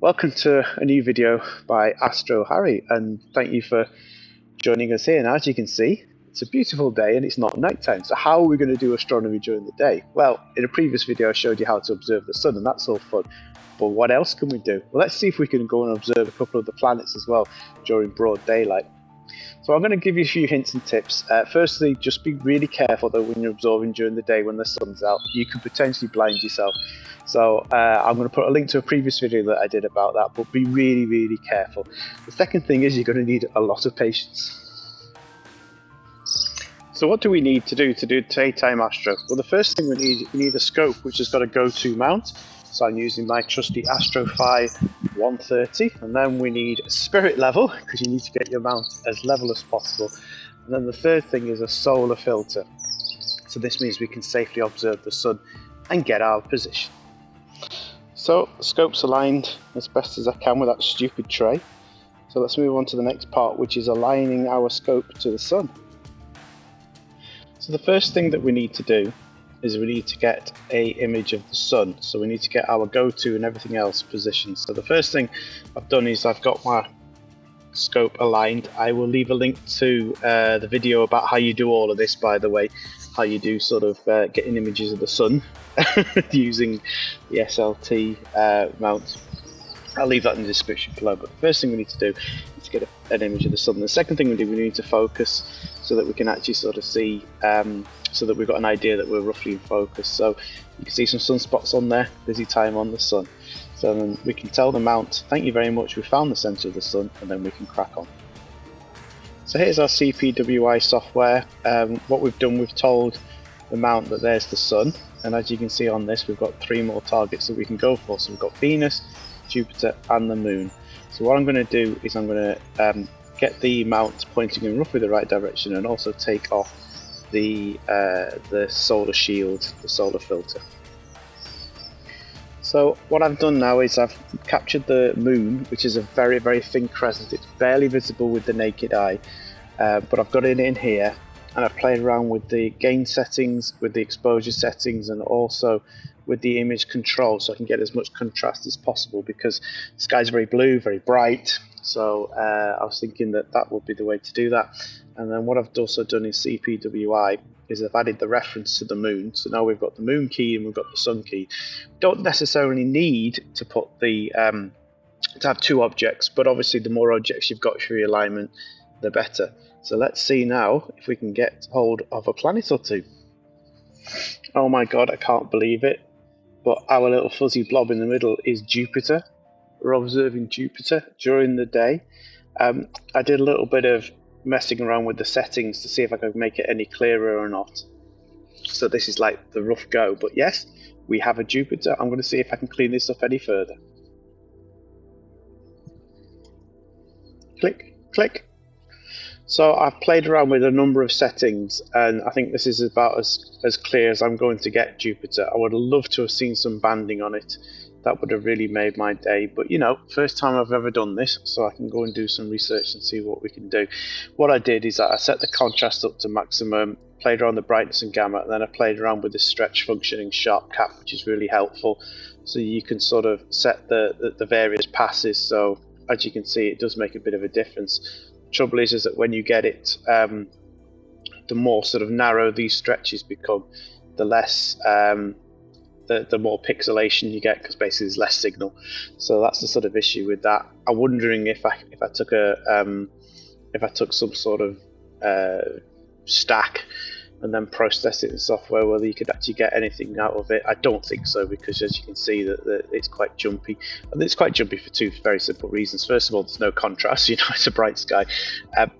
Welcome to a new video by Astro Harry, and thank you for joining us here. Now, as you can see, it's a beautiful day and it's not nighttime. So how are we going to do astronomy during the day? Well, in a previous video I showed you how to observe the sun, and that's all fun. But what else can we do? Well, let's see if we can go and observe a couple of the planets as well during broad daylight. So I'm going to give you a few hints and tips. Firstly, just be really careful though when you're observing during the day when the sun's out. You could potentially blind yourself. So I'm going to put a link to a previous video that I did about that, but be really, really careful. The second thing is you're going to need a lot of patience. So what do we need to do daytime astro? Well, the first thing we need a scope which has got a go-to mount. So I'm using my trusty Astro Fi 130, and then we need spirit level because you need to get your mount as level as possible. And then the third thing is a solar filter. So this means we can safely observe the sun and get our position. So the scope's aligned as best as I can with that stupid tray. So let's move on to the next part, which is aligning our scope to the sun. So the first thing that we need to do is we need to get a image of the sun. So we need to get our go-to and everything else positioned. So the first thing I've done is I've got my scope aligned. I will leave a link to the video about how you do all of this, by the way, how you do sort of getting images of the sun using the SLT mount. I'll leave that in the description below. But the first thing we need to do is to get an image of the sun. The second thing we need to focus so that we can actually sort of see, so that we've got an idea that we're roughly in focus. So you can see some sunspots on there, busy time on the sun. So then we can tell the mount, thank you very much, we found the centre of the sun, and then we can crack on. So here's our CPWI software. What we've done, we've told the mount that there's the sun, and as you can see on this, we've got 3 more targets that we can go for. So we've got Venus, Jupiter and the moon. So what I'm going to do is I'm going to get the mount pointing in roughly the right direction, and also take off the solar shield, the solar filter. So what I've done now is I've captured the moon, which is a very, very thin crescent. It's barely visible with the naked eye, but I've got it in here, and I've played around with the gain settings, with the exposure settings, and also with the image control, so I can get as much contrast as possible, because the sky's very blue, very bright. So I was thinking that that would be the way to do that. And then what I've also done in CPWI is I've added the reference to the moon. So now we've got the moon key and we've got the sun key. Don't necessarily need to put the to have 2 objects, but obviously the more objects you've got for your alignment, the better. So let's see now if we can get hold of a planet or 2. Oh my god, I can't believe it, but our little fuzzy blob in the middle is Jupiter. We're observing Jupiter during the day. I did a little bit of messing around with the settings to see if I could make it any clearer or not. So this is like the rough go, but yes, we have a Jupiter. I'm going to see if I can clean this up any further. Click, click. So I've played around with a number of settings, and I think this is about as clear as I'm going to get Jupiter. I would love to have seen some banding on it. That would have really made my day, but you know, first time I've ever done this, so I can go and do some research and see what we can do. What I did is that I set the contrast up to maximum, played around the brightness and gamma, and then I played around with the stretch function in Sharpcap, which is really helpful. So you can sort of set the various passes, so as you can see, it does make a bit of a difference. Trouble is that when you get it, the more sort of narrow these stretches become, the less the more pixelation you get, because basically there's less signal. So that's the sort of issue with that. I'm wondering if I took some sort of stack and then process it in software, whether you could actually get anything out of it. I don't think so, because as you can see that it's quite jumpy, and it's quite jumpy for 2 very simple reasons. First of all, there's no contrast, you know, it's a bright sky.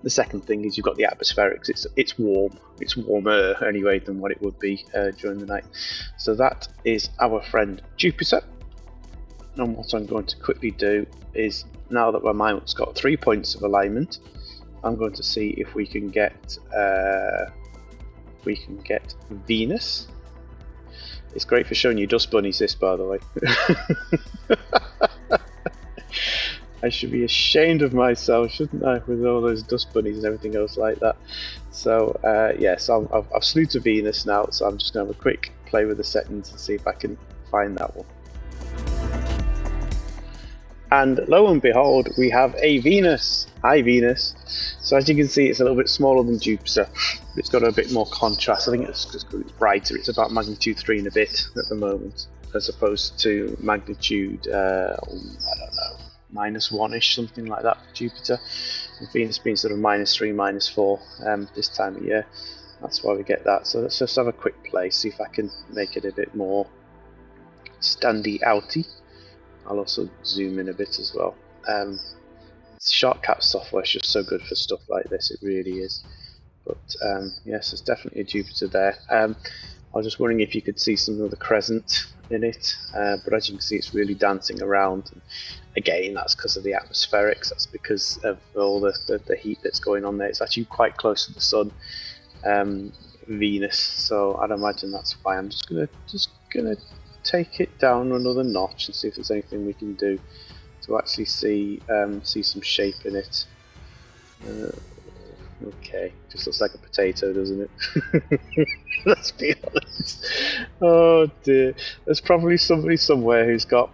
The second thing is you've got the atmospherics. It's warm, it's warmer anyway than what it would be during the night. So that is our friend Jupiter. And what I'm going to quickly do is, now that my mount's got 3 points of alignment, I'm going to see if we can get Venus. It's great for showing you dust bunnies, this, by the way. I should be ashamed of myself, shouldn't I, with all those dust bunnies and everything else like that. So yes, I've slewed to Venus now, so I'm just going to have a quick play with the settings and see if I can find that one. And lo and behold, we have a Venus. Hi, Venus. So as you can see, it's a little bit smaller than Jupiter. It's got a bit more contrast. I think it's brighter. It's about magnitude 3 and a bit at the moment, as opposed to magnitude, I don't know, -1-ish, something like that for Jupiter. And Venus being sort of -3, -4 this time of year. That's why we get that. So let's just have a quick play, see if I can make it a bit more standy outy. I'll also zoom in a bit as well. Sharpcap software is just so good for stuff like this, it really is. But yes, there's definitely a Jupiter there. I was just wondering if you could see some of the crescent in it, but as you can see, it's really dancing around. And again, that's because of the atmospherics. That's because of all the heat that's going on there. It's actually quite close to the sun, Venus. So I'd imagine that's why. I'm just gonna take it down another notch and see if there's anything we can do to actually see some shape in it. Okay, just looks like a potato, doesn't it? Let's be honest. Oh dear, there's probably somebody somewhere who's got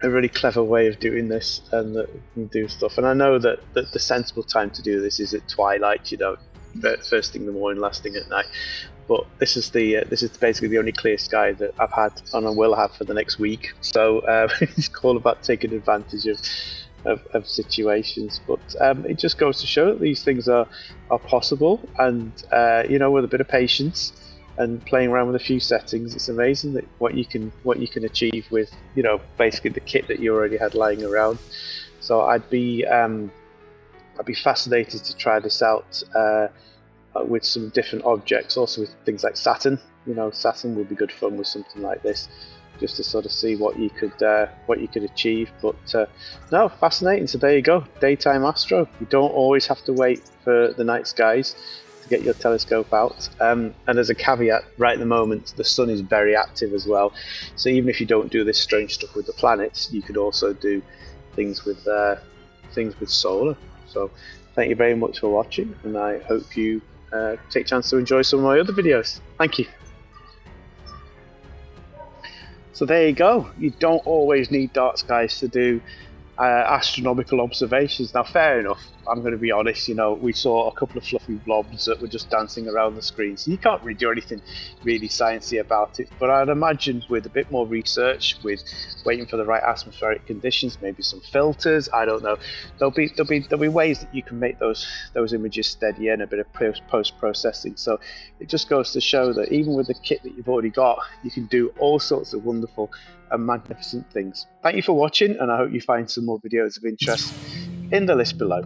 a really clever way of doing this and that can do stuff. And I know that the sensible time to do this is at twilight, you know, first thing in the morning, last thing at night. But this is basically the only clear sky that I've had and I will have for the next week. So it's all about taking advantage of situations. But it just goes to show that these things are possible, and you know, with a bit of patience and playing around with a few settings, it's amazing that what you can achieve with, you know, basically the kit that you already had lying around. So I'd be fascinated to try this out. With some different objects, also with things like Saturn. You know, Saturn would be good fun with something like this, just to sort of see what you could achieve. But no, fascinating. So there you go, daytime astro. You don't always have to wait for the night skies to get your telescope out. And as a caveat, right at the moment, the sun is very active as well. So even if you don't do this strange stuff with the planets, you could also do things with solar. So thank you very much for watching, and I hope you take a chance to enjoy some of my other videos. Thank you. So there you go. You don't always need dark skies to do astronomical observations. Now, fair enough, I'm going to be honest, you know, we saw a couple of fluffy blobs that were just dancing around the screen, so you can't really do anything really sciencey about it. But I'd imagine with a bit more research, with waiting for the right atmospheric conditions, maybe some filters, I don't know, there'll be ways that you can make those images steadier and a bit of post-processing. So it just goes to show that even with the kit that you've already got, you can do all sorts of wonderful and magnificent things. Thank you for watching, and I hope you find some more videos of interest in the list below.